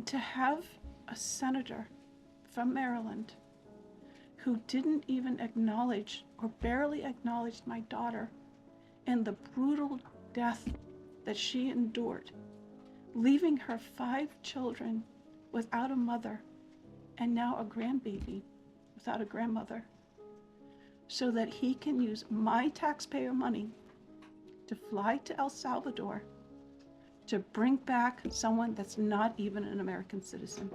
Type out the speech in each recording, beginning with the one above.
And to have a senator from Maryland who didn't even acknowledge or barely acknowledged my daughter and the brutal death that she endured, leaving her 5 children without a mother and now a grandbaby without a grandmother, so that he can use my taxpayer money to fly to El Salvador to bring back someone that's not even an American citizen.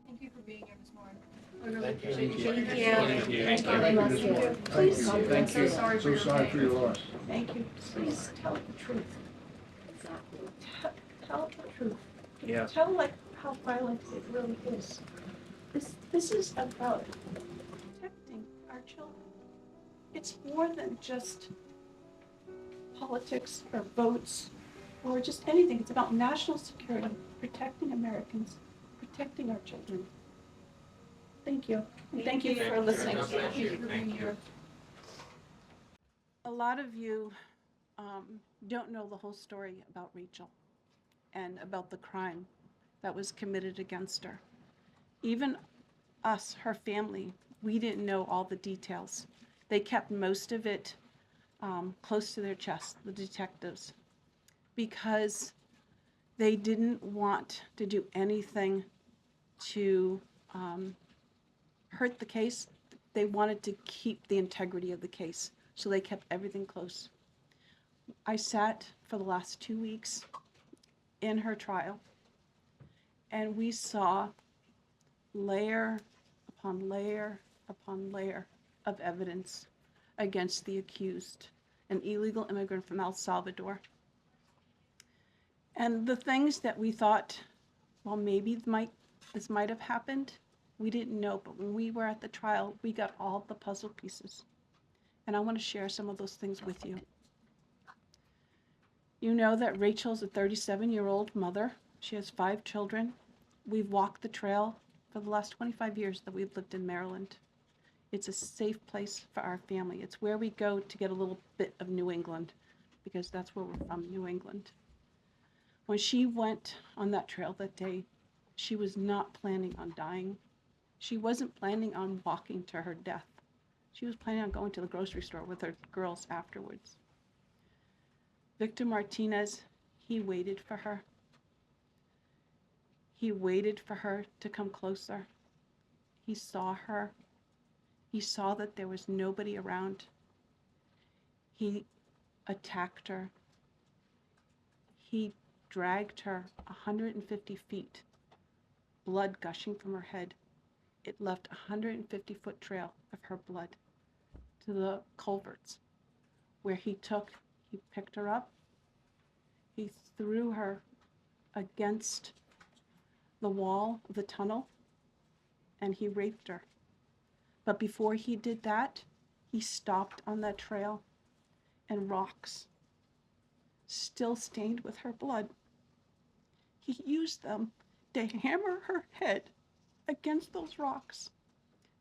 Thank you for being here this morning. I Thank really you. appreciate you. Thank sharing you. your Thank story. you. Thank Thank you. you. Please, I'm so sorry for your loss. thank you. Please tell the truth. Exactly. Tell the truth. Yeah. Tell like how violent it really is. This is about protecting our children. It's more than just politics or votes or just anything. It's about national security, protecting Americans, protecting our children. Thank you. And thank you for listening. God bless you. Thank you for Thank being you. here. A lot of you don't know the whole story about Rachel and about the crime that was committed against her. Even us, her family, we didn't know all the details. They kept most of it close to their chest, the detectives, because they didn't want to do anything to hurt the case. They wanted to keep the integrity of the case, so they kept everything close. I sat for the last 2 weeks in her trial, and we saw layer upon layer upon layer of evidence against the accused, an illegal immigrant from El Salvador. And the things that we thought, well, maybe this might have happened, we didn't know. But when we were at the trial, we got all the puzzle pieces. And I want to share some of those things with you. You know that Rachel's a 37-year-old mother. She has 5 children. We've walked the trail for the last 25 years that we've lived in Maryland. It's a safe place for our family. It's where we go to get a little bit of New England, because that's where we're from, New England. When she went on that trail that day, she was not planning on dying. She wasn't planning on walking to her death. She was planning on going to the grocery store with her girls afterwards. Victor Martinez, he waited for her. He waited for her to come closer. He saw her. He saw that there was nobody around. He attacked her. He dragged her 150 feet, blood gushing from her head. It left a 150-foot trail of her blood to the culverts, where he picked her up, he threw her against the wall of the tunnel, and he raped her. But before he did that, he stopped on that trail, and rocks, still stained with her blood, he used them to hammer her head against those rocks.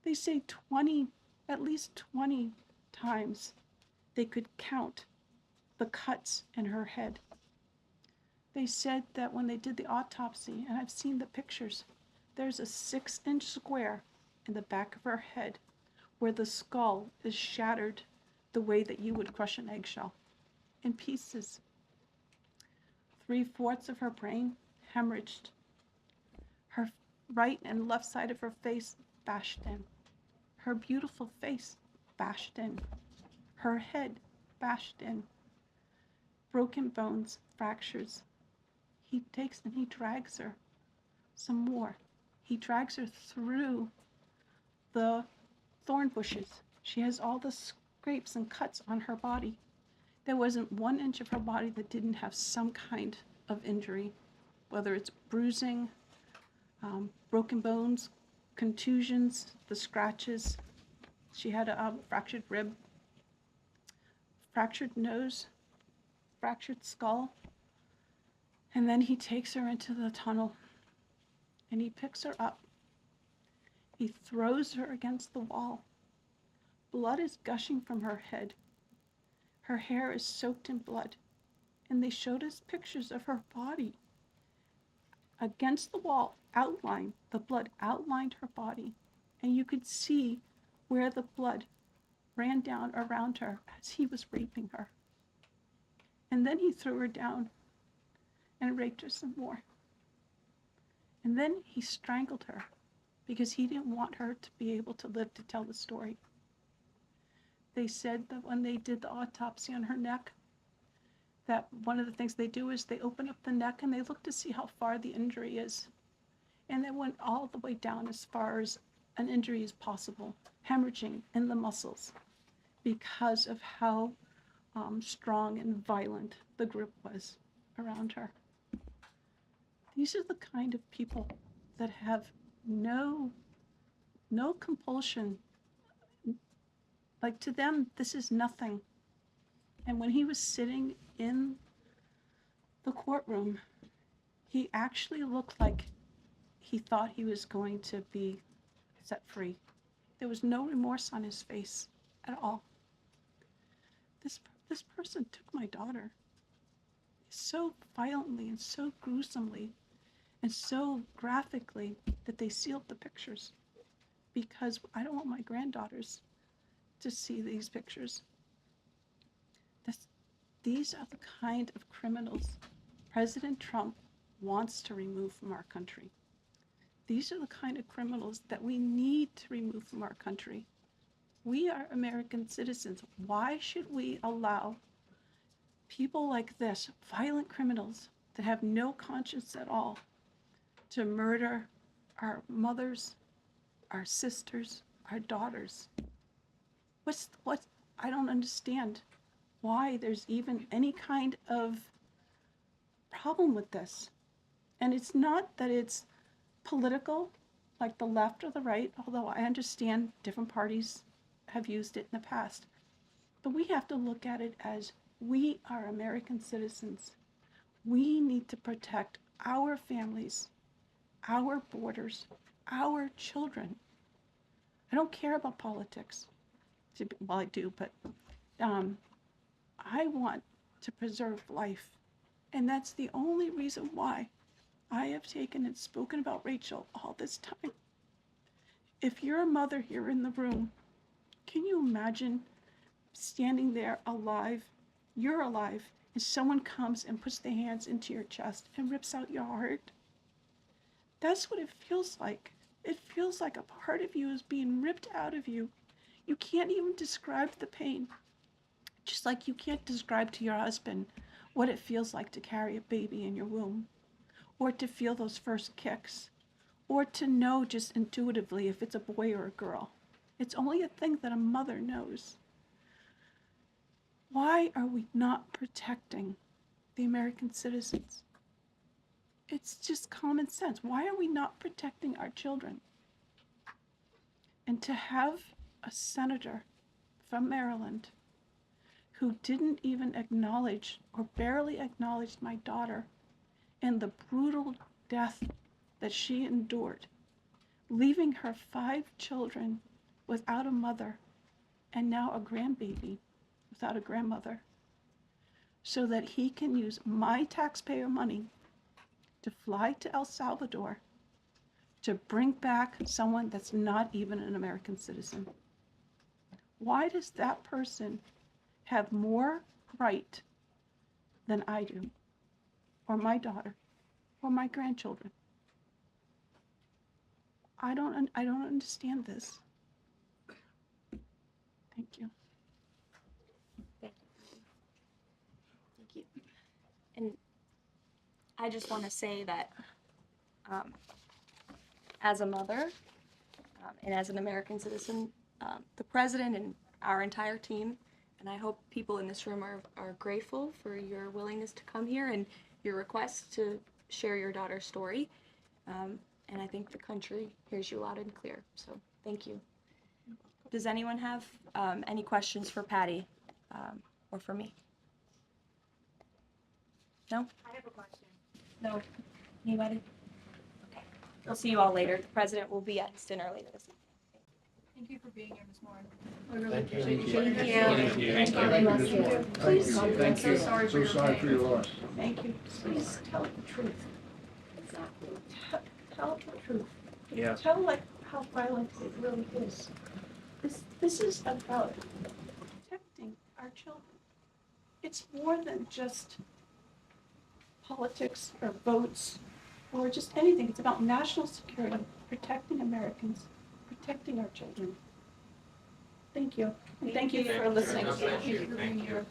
They say at least 20 times they could count the cuts in her head. They said that when they did the autopsy, and I've seen the pictures, there's a 6-inch square in the back of her head where the skull is shattered the way that you would crush an eggshell in pieces. 3/4 of her brain hemorrhaged. Her right and left side of her face bashed in. Her beautiful face bashed in. Her head bashed in. Broken bones, fractures. He takes and he drags her some more. He drags her through the thorn bushes. She has all the scrapes and cuts on her body. There wasn't 1 inch of her body that didn't have some kind of injury, whether it's bruising, broken bones, contusions, the scratches. She had a fractured rib, fractured nose, fractured skull. And then he takes her into the tunnel and he picks her up. He throws her against the wall. Blood is gushing from her head. Her hair is soaked in blood. And they showed us pictures of her body. against the wall, the blood outlined her body, and you could see where the blood ran down around her as he was raping her. And then he threw her down and raped her some more. And then he strangled her because he didn't want her to be able to live to tell the story. They said that when they did the autopsy on her neck, that one of the things they do is they open up the neck and they look to see how far the injury is. And they went all the way down as far as an injury is possible, hemorrhaging in the muscles because of how strong and violent the group was around her. These are the kind of people that have no compulsion. Like, to them, this is nothing. And when he was sitting in the courtroom, he actually looked like he thought he was going to be set free. There was no remorse on his face at all. This person took my daughter so violently and so gruesomely and so graphically that they sealed the pictures, because I don't want my granddaughters to see these pictures. These are the kind of criminals President Trump wants to remove from our country. These are the kind of criminals that we need to remove from our country. We are American citizens. Why should we allow people like this, violent criminals that have no conscience at all, to murder our mothers, our sisters, our daughters? I don't understand why there's even any kind of problem with this. And it's not that it's political, like the left or the right, although I understand different parties have used it in the past. But we have to look at it as we are American citizens. We need to protect our families, our borders, our children. I don't care about politics. Well, I do, but I want to preserve life. And that's the only reason why I have taken and spoken about Rachel all this time. If you're a mother here in the room, can you imagine standing there alive? You're alive, and someone comes and puts their hands into your chest and rips out your heart? That's what it feels like. It feels like a part of you is being ripped out of you. You can't even describe the pain. Just like you can't describe to your husband what it feels like to carry a baby in your womb, or to feel those first kicks, or to know just intuitively if it's a boy or a girl. It's only a thing that a mother knows. Why are we not protecting the American citizens? It's just common sense. Why are we not protecting our children? And to have a senator from Maryland who didn't even acknowledge or barely acknowledge my daughter and the brutal death that she endured, leaving her 5 children without a mother and now a grandbaby without a grandmother, so that he can use my taxpayer money to fly to El Salvador to bring back someone that's not even an American citizen. Why does that person have more right than I do, or my daughter, or my grandchildren? I don't understand this. Thank you. Thank you. And I just want to say that as a mother and as an American citizen, the president and our entire team, and I hope people in this room are grateful for your willingness to come here and your request to share your daughter's story. And I think the country hears you loud and clear. So thank you. Does anyone have any questions for Patty or for me? No? I have a question. No? Anybody? Okay. We'll see you all later. The president will be at his dinner later this evening. Thank you for being here this morning. I really Thank you. appreciate you. Thank you. Thank you. Thank you. Please, I'm so sorry for your So sorry pain. for your loss. thank you. Please tell the truth. tell the truth. Yeah. Tell like how violent it really is. This is about protecting our children. It's more than just politics or votes or just anything. It's about national security, protecting Americans, protecting our children. Thank you. And thank you for listening. God bless you. Thank you.